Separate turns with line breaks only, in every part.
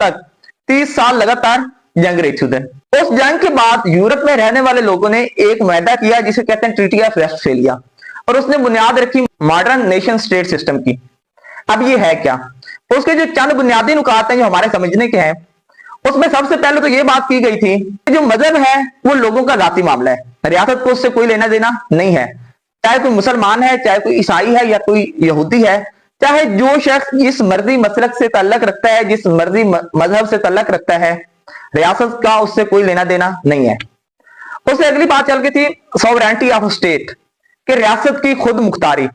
तक 30 साल लगातार जंग रही थी उधर। उस जंग के बाद यूरोप में रहने वाले लोगों ने एक मुआहदा किया जिसे कहते हैं ट्रीटी ऑफ वेस्टफेलिया, और उसने बुनियाद रखी मॉडर्न नेशन स्टेट सिस्टम की। अब ये है क्या, उसके जो चंद बुनियादी नुकात हैं जो हमारे समझने के हैं, उसमें सबसे पहले तो ये बात की गई थी कि जो मजहब है वो लोगों का जाती मामला है, रियासत को उससे कोई लेना देना नहीं है। चाहे कोई मुसलमान है, चाहे कोई ईसाई है या कोई यहूदी है, चाहे जो शख्स जिस मर्जी मसलक से तल्लक रखता है, जिस मर्जी मजहब से तल्लक रखता है, रियासत का उससे कोई लेना देना नहीं है। उससे अगली बात चल गई थी सॉवरेनिटी ऑफ स्टेट, कि रियासत की खुद मुख्तारी,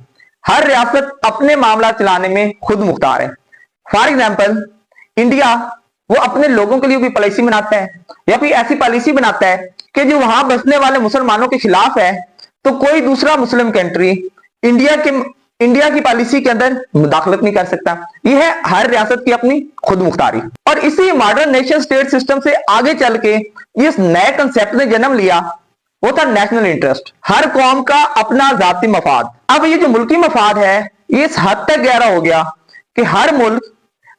हर रियासत अपने मामला चलाने में खुद मुख्तार है। फॉर एग्जाम्पल इंडिया वो अपने लोगों के लिए भी पॉलिसी बनाता है या फिर ऐसी पॉलिसी बनाता है कि जो वहां बसने वाले मुसलमानों के खिलाफ है, तो कोई दूसरा मुस्लिम कंट्री इंडिया की पॉलिसी के अंदर मुदाखलत नहीं कर सकता। यह है हर रियासत की अपनी खुद मुख्तारी। और इसी मॉडर्न नेशन स्टेट सिस्टम से आगे चल के इस नए कंसेप्ट ने जन्म लिया, वो था नेशनल इंटरेस्ट, हर कौम का अपना जाती मफाद। अब ये जो मुल्की मफाद है ये इस हद तक गहरा हो गया कि हर मुल्क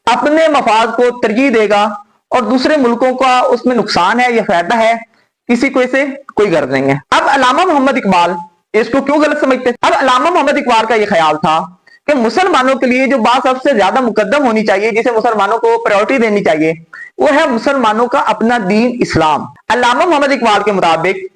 अपने मफाद को तरजीह देगा और दूसरे मुल्कों का उसमें नुकसान है या फायदा है, किसी को इसे कोई गर्ज नहीं है। अब अल्लामा मोहम्मद इकबाल इसको क्यों गलत समझते हैं? अब अल्लामा मोहम्मद इकबाल का यह ख्याल था कि मुसलमानों के लिए जो बात सबसे ज्यादा मुकद्दम होनी चाहिए, जिसे मुसलमानों को प्रायोरिटी देनी चाहिए, वो है मुसलमानों का अपना दीन इस्लाम। अल्लामा मोहम्मद इकबाल के मुताबिक